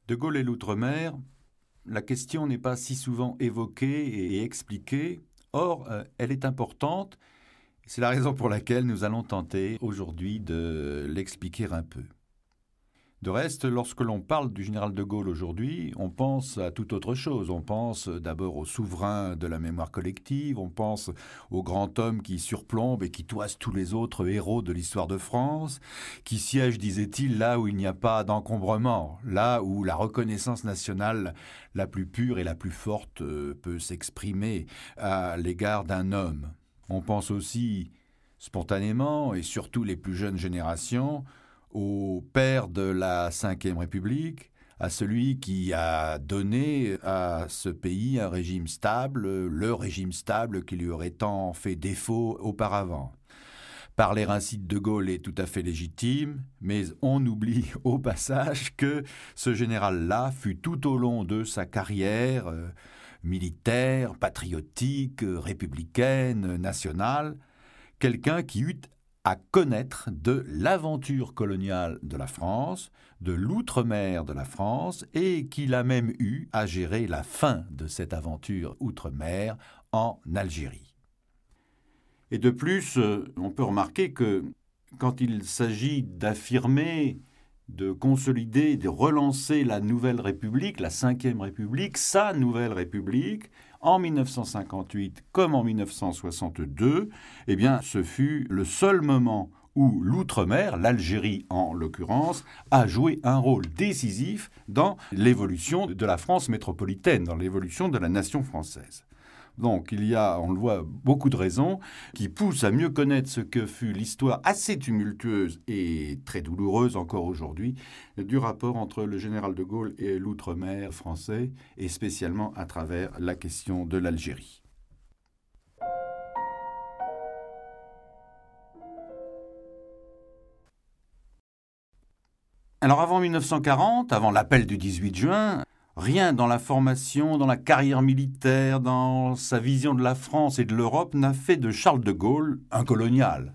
De Gaulle et l'outre-mer, la question n'est pas si souvent évoquée et expliquée. Or, elle est importante. C'est la raison pour laquelle nous allons tenter aujourd'hui de l'expliquer un peu. De reste, lorsque l'on parle du général de Gaulle aujourd'hui, on pense à toute autre chose. On pense d'abord au souverain de la mémoire collective, on pense au grand homme qui surplombe et qui toise tous les autres héros de l'histoire de France, qui siège, disait-il, là où il n'y a pas d'encombrement, là où la reconnaissance nationale la plus pure et la plus forte peut s'exprimer à l'égard d'un homme. On pense aussi spontanément, et surtout les plus jeunes générations, au père de la Ve République, à celui qui a donné à ce pays un régime stable, le régime stable qui lui aurait tant fait défaut auparavant. Parler ainsi de Gaulle est tout à fait légitime, mais on oublie au passage que ce général-là fut tout au long de sa carrière militaire, patriotique, républicaine, nationale, quelqu'un qui eut à connaître de l'aventure coloniale de la France, de l'outre-mer de la France, et qu'il a même eu à gérer la fin de cette aventure outre-mer en Algérie. Et de plus, on peut remarquer que quand il s'agit d'affirmer, de consolider, de relancer la Nouvelle République, la Ve République, sa Nouvelle République, en 1958 comme en 1962, eh bien, ce fut le seul moment où l'outre-mer, l'Algérie en l'occurrence, a joué un rôle décisif dans l'évolution de la France métropolitaine, dans l'évolution de la nation française. Donc il y a, on le voit, beaucoup de raisons qui poussent à mieux connaître ce que fut l'histoire assez tumultueuse et très douloureuse encore aujourd'hui du rapport entre le général de Gaulle et l'outre-mer français, et spécialement à travers la question de l'Algérie. Alors avant 1940, avant l'appel du 18 juin, rien dans la formation, dans la carrière militaire, dans sa vision de la France et de l'Europe n'a fait de Charles de Gaulle un colonial.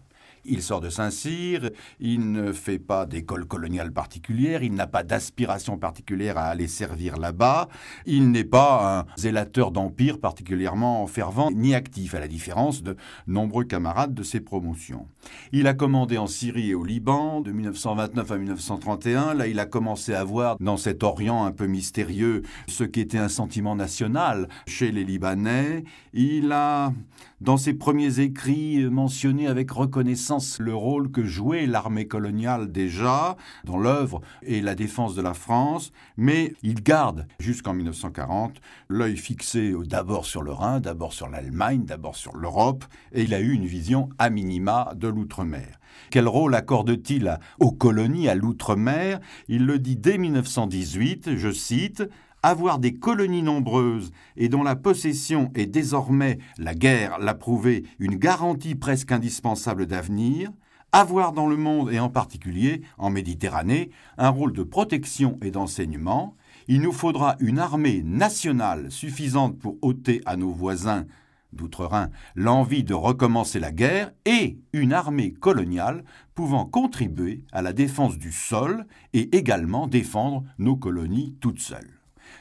Il sort de Saint-Cyr, il ne fait pas d'école coloniale particulière, il n'a pas d'aspiration particulière à aller servir là-bas, il n'est pas un zélateur d'empire particulièrement fervent ni actif, à la différence de nombreux camarades de ses promotions. Il a commandé en Syrie et au Liban de 1929 à 1931. Là, il a commencé à voir dans cet Orient un peu mystérieux ce qu'était un sentiment national chez les Libanais. Il a, dans ses premiers écrits, mentionné avec reconnaissance le rôle que jouait l'armée coloniale déjà dans l'œuvre et la défense de la France, mais il garde jusqu'en 1940 l'œil fixé d'abord sur le Rhin, d'abord sur l'Allemagne, d'abord sur l'Europe, et il a eu une vision à minima de l'outre-mer. Quel rôle accorde-t-il aux colonies, à l'outre-mer? Il le dit dès 1918, je cite, « Avoir des colonies nombreuses et dont la possession est désormais, la guerre l'a prouvé, une garantie presque indispensable d'avenir, avoir dans le monde et en particulier en Méditerranée un rôle de protection et d'enseignement, il nous faudra une armée nationale suffisante pour ôter à nos voisins d'outre-Rhin l'envie de recommencer la guerre et une armée coloniale pouvant contribuer à la défense du sol et également défendre nos colonies toutes seules. »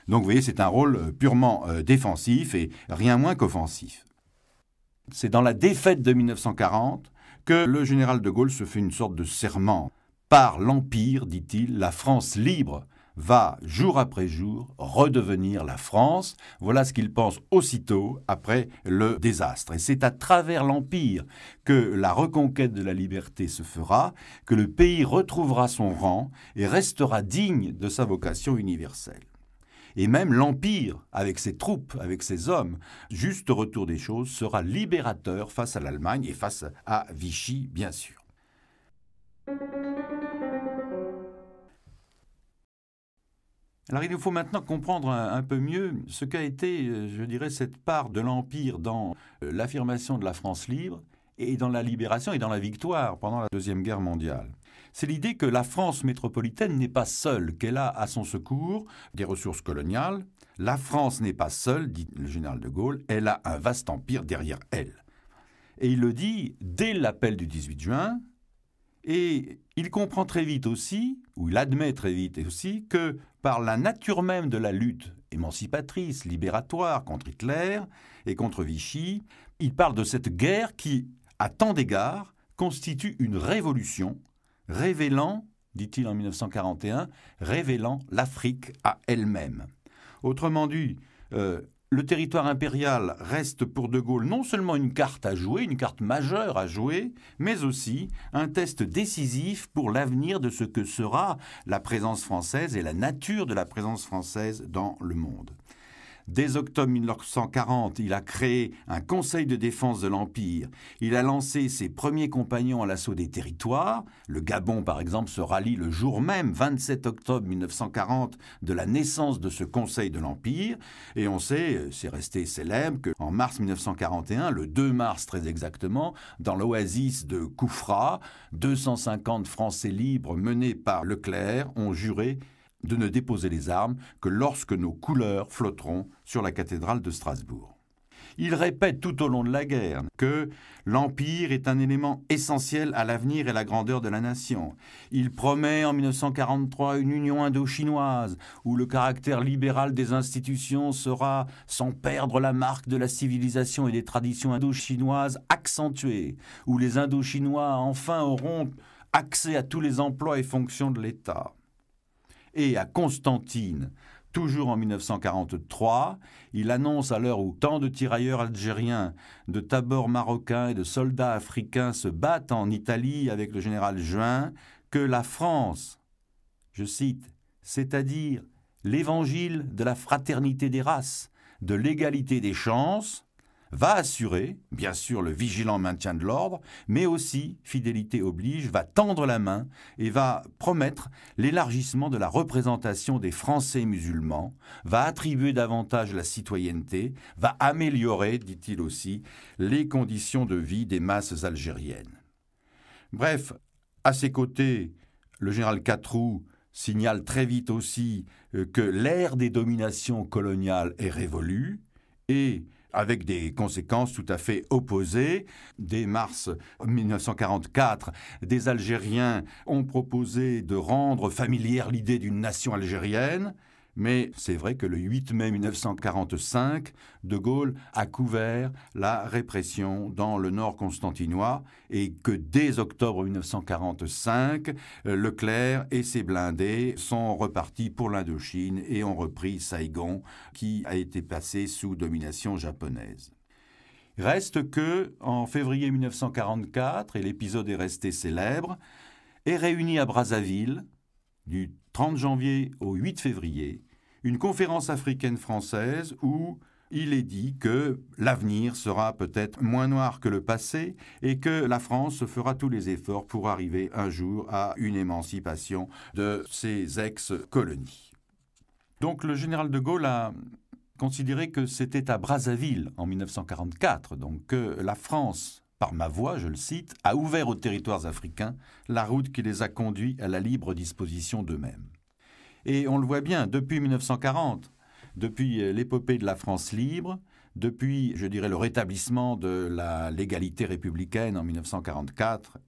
Donc vous voyez, c'est un rôle purement défensif et rien moins qu'offensif. C'est dans la défaite de 1940 que le général de Gaulle se fait une sorte de serment. Par l'Empire, dit-il, la France libre va, jour après jour, redevenir la France. Voilà ce qu'il pense aussitôt après le désastre. Et c'est à travers l'Empire que la reconquête de la liberté se fera, que le pays retrouvera son rang et restera digne de sa vocation universelle. Et même l'Empire, avec ses troupes, avec ses hommes, juste retour des choses, sera libérateur face à l'Allemagne et face à Vichy, bien sûr. Alors il nous faut maintenant comprendre un peu mieux ce qu'a été, je dirais, cette part de l'Empire dans l'affirmation de la France libre et dans la libération et dans la victoire pendant la Deuxième Guerre mondiale. C'est l'idée que la France métropolitaine n'est pas seule, qu'elle a à son secours des ressources coloniales. La France n'est pas seule, dit le général de Gaulle, elle a un vaste empire derrière elle. Et il le dit dès l'appel du 18 juin, et il comprend très vite aussi, ou il admet très vite aussi, que par la nature même de la lutte émancipatrice, libératoire contre Hitler et contre Vichy. Il parle de cette guerre qui, à tant d'égards, constitue une révolution, révélant, dit-il en 1941, révélant l'Afrique à elle-même. Autrement dit, le territoire impérial reste pour De Gaulle non seulement une carte à jouer, une carte majeure à jouer, mais aussi un test décisif pour l'avenir de ce que sera la présence française et la nature de la présence française dans le monde. Dès octobre 1940, il a créé un conseil de défense de l'Empire. Il a lancé ses premiers compagnons à l'assaut des territoires. Le Gabon, par exemple, se rallie le jour même, 27 octobre 1940, de la naissance de ce conseil de l'Empire. Et on sait, c'est resté célèbre, qu'en mars 1941, le 2 mars très exactement, dans l'oasis de Koufra, 250 Français libres menés par Leclerc ont juré de ne déposer les armes que lorsque nos couleurs flotteront sur la cathédrale de Strasbourg. Il répète tout au long de la guerre que l'Empire est un élément essentiel à l'avenir et la grandeur de la nation. Il promet en 1943 une union indo-chinoise où le caractère libéral des institutions sera, sans perdre la marque de la civilisation et des traditions indo-chinoises, accentuée, où les Indo-Chinois enfin auront accès à tous les emplois et fonctions de l'État. Et à Constantine, toujours en 1943, il annonce à l'heure où tant de tirailleurs algériens, de tabors marocains et de soldats africains se battent en Italie avec le général Juin, que la France, je cite, c'est-à-dire l'évangile de la fraternité des races, de l'égalité des chances, va assurer, bien sûr, le vigilant maintien de l'ordre, mais aussi, fidélité oblige, va tendre la main et va promettre l'élargissement de la représentation des Français musulmans, va attribuer davantage la citoyenneté, va améliorer, dit-il aussi, les conditions de vie des masses algériennes. Bref, à ses côtés, le général Catroux signale très vite aussi que l'ère des dominations coloniales est révolue et avec des conséquences tout à fait opposées. Dès mars 1944, des Algériens ont proposé de rendre familière l'idée d'une nation algérienne, mais c'est vrai que le 8 mai 1945, De Gaulle a couvert la répression dans le nord constantinois et que dès octobre 1945, Leclerc et ses blindés sont repartis pour l'Indochine et ont repris Saïgon, qui a été passé sous domination japonaise. Reste que, en février 1944, et l'épisode est resté célèbre, est réuni à Brazzaville, du 30 janvier au 8 février, une conférence africaine-française où il est dit que l'avenir sera peut-être moins noir que le passé et que la France fera tous les efforts pour arriver un jour à une émancipation de ses ex-colonies. Donc le général de Gaulle a considéré que c'était à Brazzaville en 1944, donc que la France, par ma voix, je le cite, a ouvert aux territoires africains la route qui les a conduits à la libre disposition d'eux-mêmes. Et on le voit bien, depuis 1940, depuis l'épopée de la France libre, depuis, je dirais, le rétablissement de la légalité républicaine en 1944,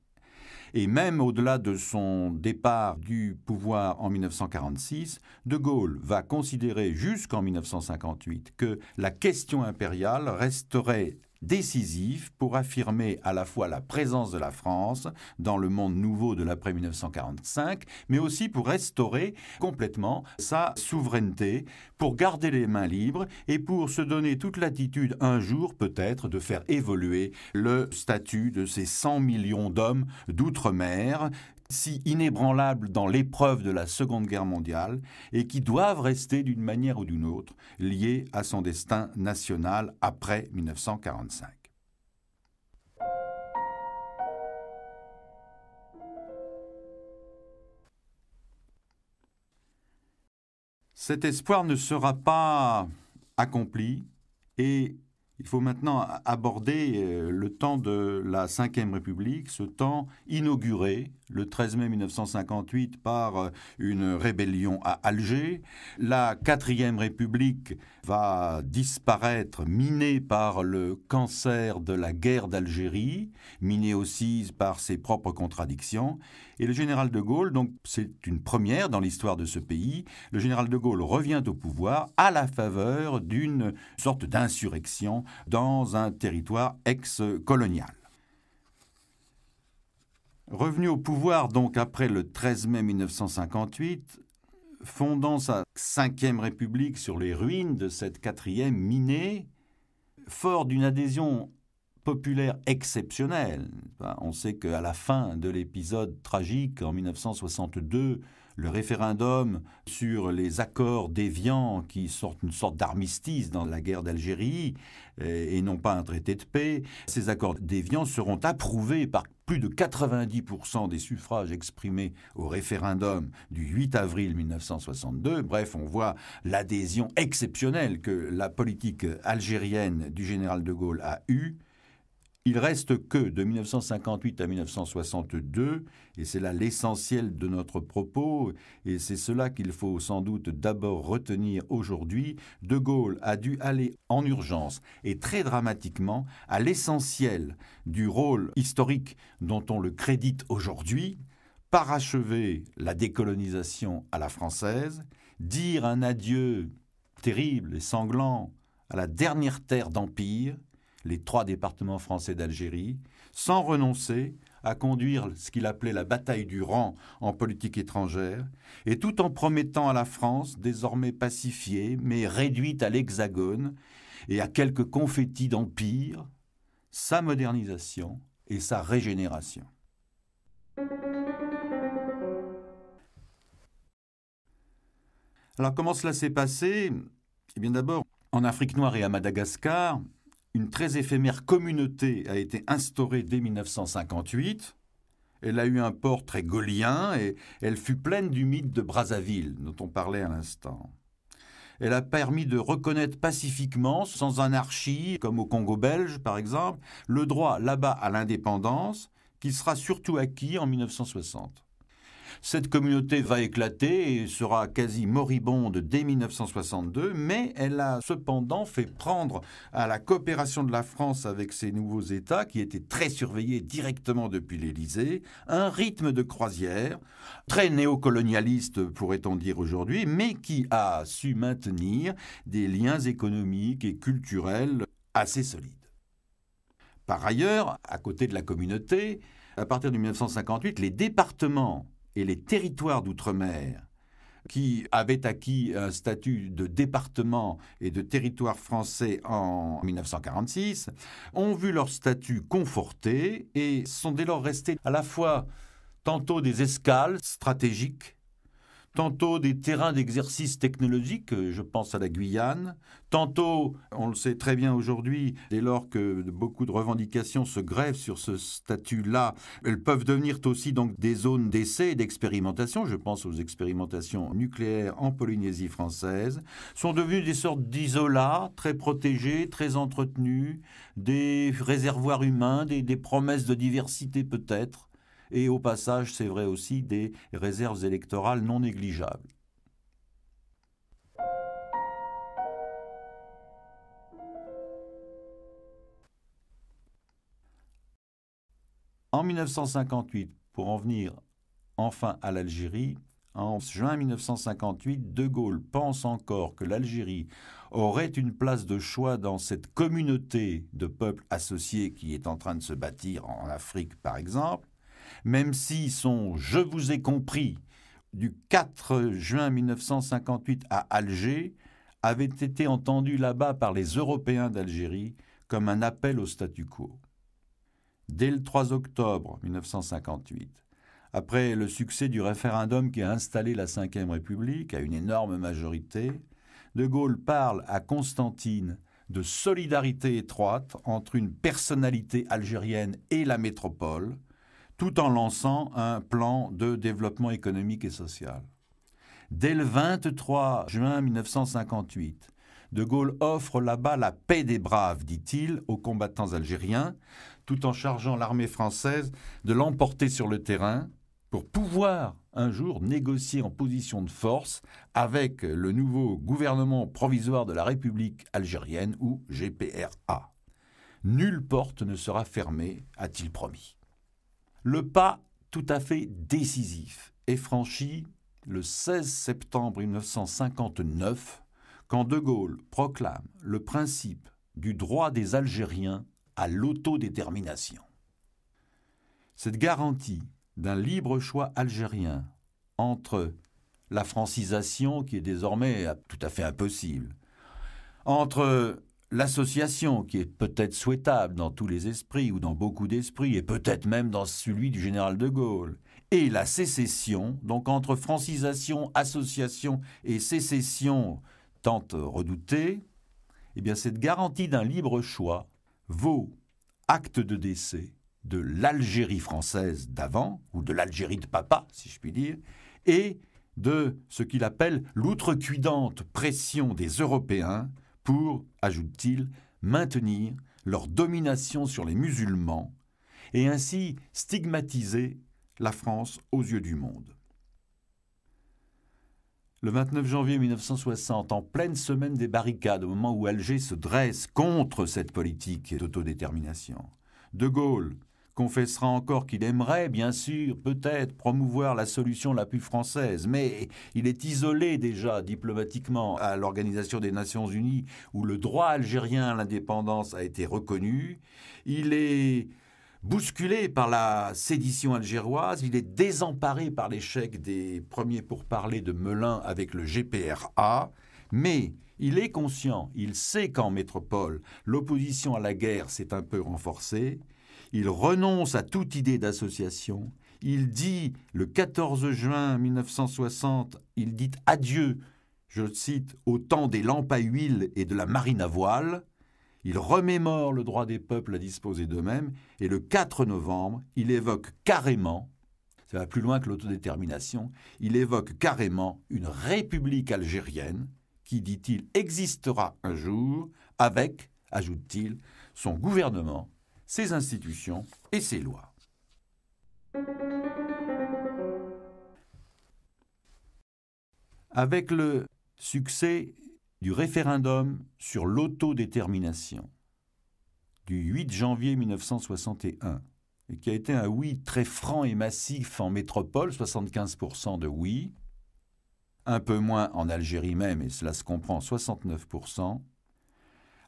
et même au-delà de son départ du pouvoir en 1946, De Gaulle va considérer jusqu'en 1958 que la question impériale resterait décisif pour affirmer à la fois la présence de la France dans le monde nouveau de l'après-1945, mais aussi pour restaurer complètement sa souveraineté, pour garder les mains libres et pour se donner toute latitude un jour peut-être de faire évoluer le statut de ces 100 millions d'hommes d'outre-mer, si inébranlables dans l'épreuve de la Seconde Guerre mondiale et qui doivent rester d'une manière ou d'une autre liés à son destin national après 1945. Cet espoir ne sera pas accompli et il faut maintenant aborder le temps de la Ve République, ce temps inauguré le 13 mai 1958 par une rébellion à Alger. La 4e République va disparaître, minée par le cancer de la guerre d'Algérie, minée aussi par ses propres contradictions. Et le général de Gaulle, donc c'est une première dans l'histoire de ce pays, le général de Gaulle revient au pouvoir à la faveur d'une sorte d'insurrection dans un territoire ex-colonial. Revenu au pouvoir donc après le 13 mai 1958, fondant sa 5e République sur les ruines de cette 4e minée, fort d'une adhésion populaire exceptionnelle. On sait qu'à la fin de l'épisode tragique, en 1962, le référendum sur les accords d'Évian, qui sortent une sorte d'armistice dans la guerre d'Algérie, et non pas un traité de paix, ces accords d'Évian seront approuvés par plus de 90% des suffrages exprimés au référendum du 8 avril 1962. Bref, on voit l'adhésion exceptionnelle que la politique algérienne du général de Gaulle a eue. Il reste que de 1958 à 1962, et c'est là l'essentiel de notre propos, et c'est cela qu'il faut sans doute d'abord retenir aujourd'hui, de Gaulle a dû aller en urgence et très dramatiquement à l'essentiel du rôle historique dont on le crédite aujourd'hui, parachever la décolonisation à la française, dire un adieu terrible et sanglant à la dernière terre d'empire, les 3 départements français d'Algérie, sans renoncer à conduire ce qu'il appelait la bataille du rang en politique étrangère, et tout en promettant à la France, désormais pacifiée, mais réduite à l'hexagone et à quelques confettis d'empire, sa modernisation et sa régénération. Alors comment cela s'est passé ? Eh bien d'abord, en Afrique noire et à Madagascar, une très éphémère communauté a été instaurée dès 1958. Elle a eu un port très gaullien et elle fut pleine du mythe de Brazzaville, dont on parlait à l'instant. Elle a permis de reconnaître pacifiquement, sans anarchie, comme au Congo belge par exemple, le droit là-bas à l'indépendance, qui sera surtout acquis en 1960. Cette communauté va éclater et sera quasi moribonde dès 1962, mais elle a cependant fait prendre à la coopération de la France avec ces nouveaux États, qui étaient très surveillés directement depuis l'Élysée, un rythme de croisière, très néocolonialiste pourrait-on dire aujourd'hui, mais qui a su maintenir des liens économiques et culturels assez solides. Par ailleurs, à côté de la communauté, à partir de 1958, les départements et les territoires d'outre-mer qui avaient acquis un statut de département et de territoire français en 1946 ont vu leur statut conforté et sont dès lors restés à la fois tantôt des escales stratégiques, tantôt des terrains d'exercice technologique, je pense à la Guyane, tantôt, on le sait très bien aujourd'hui, dès lors que beaucoup de revendications se grèvent sur ce statut-là, elles peuvent devenir aussi donc des zones d'essai et d'expérimentation, je pense aux expérimentations nucléaires en Polynésie française, sont devenues des sortes d'isolats très protégés, très entretenus, des réservoirs humains, des promesses de diversité peut-être, et au passage, c'est vrai aussi, des réserves électorales non négligeables. En 1958, pour en venir enfin à l'Algérie, en juin 1958, De Gaulle pense encore que l'Algérie aurait une place de choix dans cette communauté de peuples associés qui est en train de se bâtir en Afrique, par exemple, même si son « je vous ai compris » du 4 juin 1958 à Alger avait été entendu là-bas par les Européens d'Algérie comme un appel au statu quo. Dès le 3 octobre 1958, après le succès du référendum qui a installé la Ve République à une énorme majorité, De Gaulle parle à Constantine de solidarité étroite entre une personnalité algérienne et la métropole, tout en lançant un plan de développement économique et social. Dès le 23 juin 1958, De Gaulle offre là-bas la paix des braves, dit-il, aux combattants algériens, tout en chargeant l'armée française de l'emporter sur le terrain, pour pouvoir un jour négocier en position de force avec le nouveau gouvernement provisoire de la République algérienne, ou GPRA. Nulle porte ne sera fermée, a-t-il promis. Le pas tout à fait décisif est franchi le 16 septembre 1959, quand De Gaulle proclame le principe du droit des Algériens à l'autodétermination. Cette garantie d'un libre choix algérien entre la francisation, qui est désormais tout à fait impossible, entre l'association, qui est peut-être souhaitable dans tous les esprits ou dans beaucoup d'esprits, et peut-être même dans celui du général de Gaulle, et la sécession, donc entre francisation, association et sécession tant redoutée, eh bien cette garantie d'un libre choix vaut acte de décès de l'Algérie française d'avant, ou de l'Algérie de papa, si je puis dire, et de ce qu'il appelle l'outrecuidante pression des Européens pour, ajoute-t-il, maintenir leur domination sur les musulmans et ainsi stigmatiser la France aux yeux du monde. Le 29 janvier 1960, en pleine semaine des barricades, au moment où Alger se dresse contre cette politique d'autodétermination, De Gaulle confessera encore qu'il aimerait, bien sûr, peut-être promouvoir la solution la plus française, mais il est isolé déjà diplomatiquement à l'Organisation des Nations Unies, où le droit algérien à l'indépendance a été reconnu. Il est bousculé par la sédition algéroise, il est désemparé par l'échec des premiers pourparlers de Melun avec le GPRA, mais il est conscient, il sait qu'en métropole, l'opposition à la guerre s'est un peu renforcée. Il renonce à toute idée d'association. Il dit, le 14 juin 1960, il dit adieu, je le cite, au temps des lampes à huile et de la marine à voile. Il remémore le droit des peuples à disposer d'eux-mêmes, et le 4 novembre, il évoque carrément, ça va plus loin que l'autodétermination, il évoque carrément une république algérienne qui, dit-il, existera un jour avec, ajoute-t-il, son gouvernement, ses institutions et ses lois. Avec le succès du référendum sur l'autodétermination du 8 janvier 1961, et qui a été un oui très franc et massif en métropole, 75% de oui, un peu moins en Algérie même, et cela se comprend, 69%,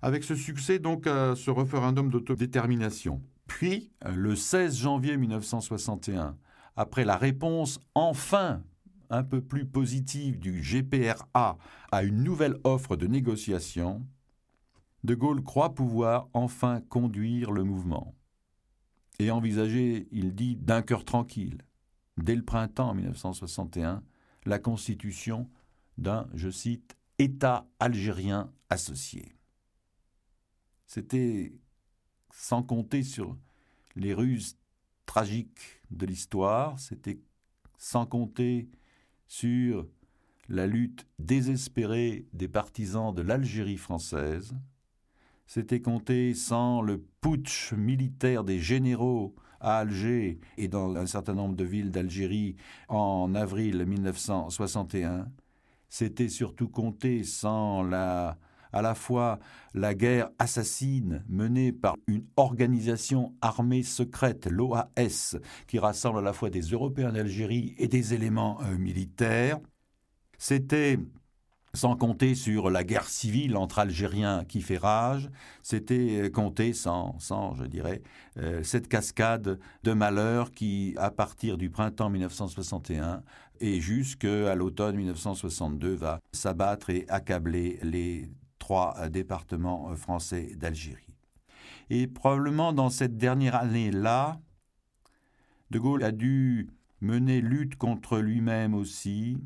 avec ce succès donc à ce référendum d'autodétermination. Puis, le 16 janvier 1961, après la réponse enfin un peu plus positive du GPRA à une nouvelle offre de négociation, De Gaulle croit pouvoir enfin conduire le mouvement et envisager, il dit, d'un cœur tranquille, dès le printemps 1961, la constitution d'un, je cite, « État algérien associé ». C'était sans compter sur les ruses tragiques de l'histoire, c'était sans compter sur la lutte désespérée des partisans de l'Algérie française, c'était compté sans le putsch militaire des généraux à Alger et dans un certain nombre de villes d'Algérie en avril 1961, c'était surtout compté sans à la fois la guerre assassine menée par une organisation armée secrète, l'OAS, qui rassemble à la fois des Européens d'Algérie et des éléments militaires. C'était sans compter sur la guerre civile entre Algériens qui fait rage, c'était compter sans je dirais, cette cascade de malheurs qui, à partir du printemps 1961 et jusqu'à l'automne 1962, va s'abattre et accabler les 3 départements français d'Algérie. Et probablement dans cette dernière année-là, De Gaulle a dû mener lutte contre lui-même aussi,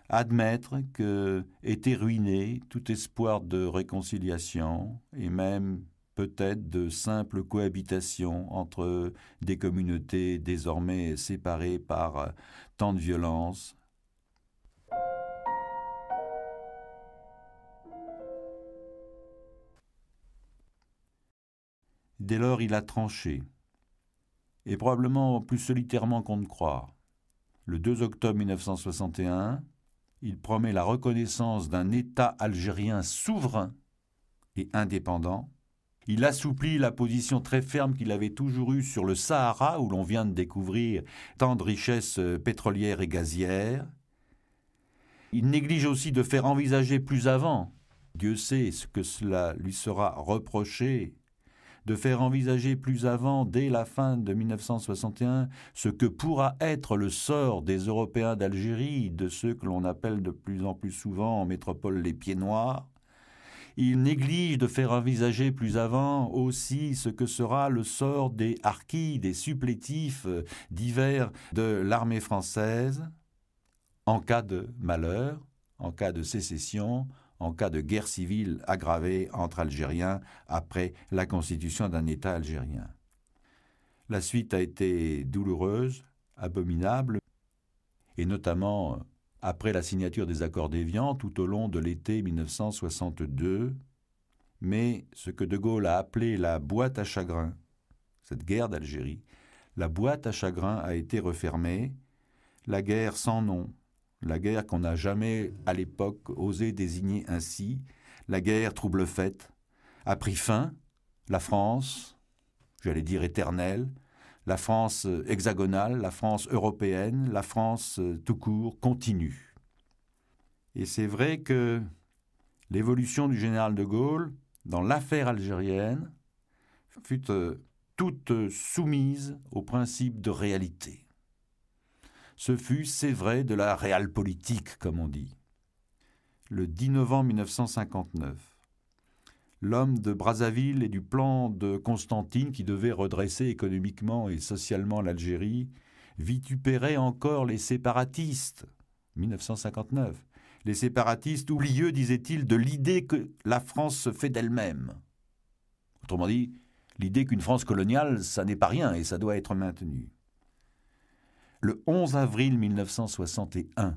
admettre que était ruiné tout espoir de réconciliation et même peut-être de simple cohabitation entre des communautés désormais séparées par tant de violence. Dès lors, il a tranché, et probablement plus solitairement qu'on ne croit. Le 2 octobre 1961, il promet la reconnaissance d'un État algérien souverain et indépendant. Il assouplit la position très ferme qu'il avait toujours eue sur le Sahara, où l'on vient de découvrir tant de richesses pétrolières et gazières. Il néglige aussi de faire envisager plus avant, Dieu sait ce que cela lui sera reproché, de faire envisager plus avant, dès la fin de 1961, ce que pourra être le sort des Européens d'Algérie, de ceux que l'on appelle de plus en plus souvent en métropole les pieds noirs. Il néglige de faire envisager plus avant aussi ce que sera le sort des harkis, des supplétifs divers de l'armée française, en cas de malheur, en cas de sécession, en cas de guerre civile aggravée entre Algériens après la constitution d'un État algérien. La suite a été douloureuse, abominable, et notamment après la signature des accords d'Évian tout au long de l'été 1962, mais ce que De Gaulle a appelé la boîte à chagrin, cette guerre d'Algérie, la boîte à chagrin a été refermée, la guerre sans nom, la guerre qu'on n'a jamais, à l'époque, osé désigner ainsi, la guerre trouble-faite, a pris fin. La France, j'allais dire éternelle, la France hexagonale, la France européenne, la France tout court, continue. Et c'est vrai que l'évolution du général de Gaulle, dans l'affaire algérienne, fut toute soumise au principe de réalité. Ce fut, c'est vrai, de la réalpolitik, comme on dit. Le 10 novembre 1959, l'homme de Brazzaville et du plan de Constantine, qui devait redresser économiquement et socialement l'Algérie, vitupérait encore les séparatistes. 1959. Les séparatistes oublieux, disait-il, de l'idée que la France se fait d'elle-même. Autrement dit, l'idée qu'une France coloniale, ça n'est pas rien et ça doit être maintenu. Le 11 avril 1961,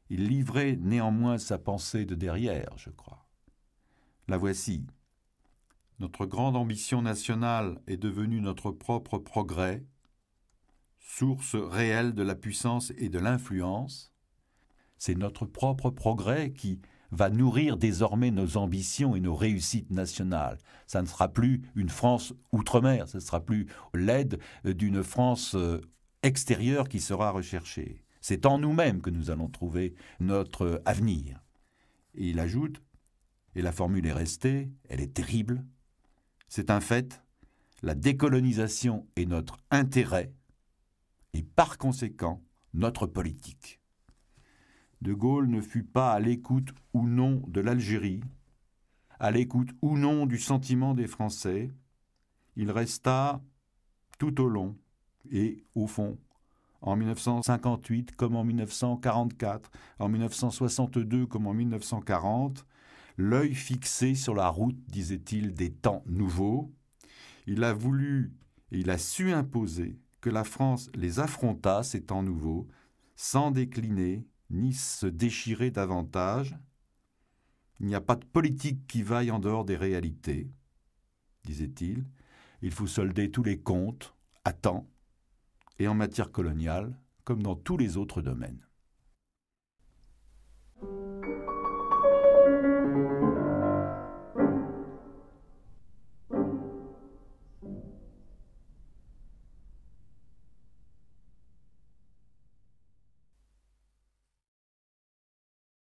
il livrait néanmoins sa pensée de derrière, je crois. La voici. Notre grande ambition nationale est devenue notre propre progrès, source réelle de la puissance et de l'influence. C'est notre propre progrès qui va nourrir désormais nos ambitions et nos réussites nationales. Ça ne sera plus une France outre-mer, ce ne sera plus l'aide d'une France extérieure qui sera recherchée. C'est en nous-mêmes que nous allons trouver notre avenir. Et il ajoute, et la formule est restée, elle est terrible, c'est un fait, la décolonisation est notre intérêt et par conséquent notre politique. De Gaulle ne fut pas à l'écoute ou non de l'Algérie, à l'écoute ou non du sentiment des Français. Il resta tout au long et au fond, en 1958 comme en 1944, en 1962 comme en 1940, l'œil fixé sur la route, disait-il, des temps nouveaux. Il a voulu et il a su imposer que la France les affrontât, ces temps nouveaux, sans décliner ni se déchirer davantage. Il n'y a pas de politique qui vaille en dehors des réalités, disait-il. Il faut solder tous les comptes à temps et en matière coloniale, comme dans tous les autres domaines.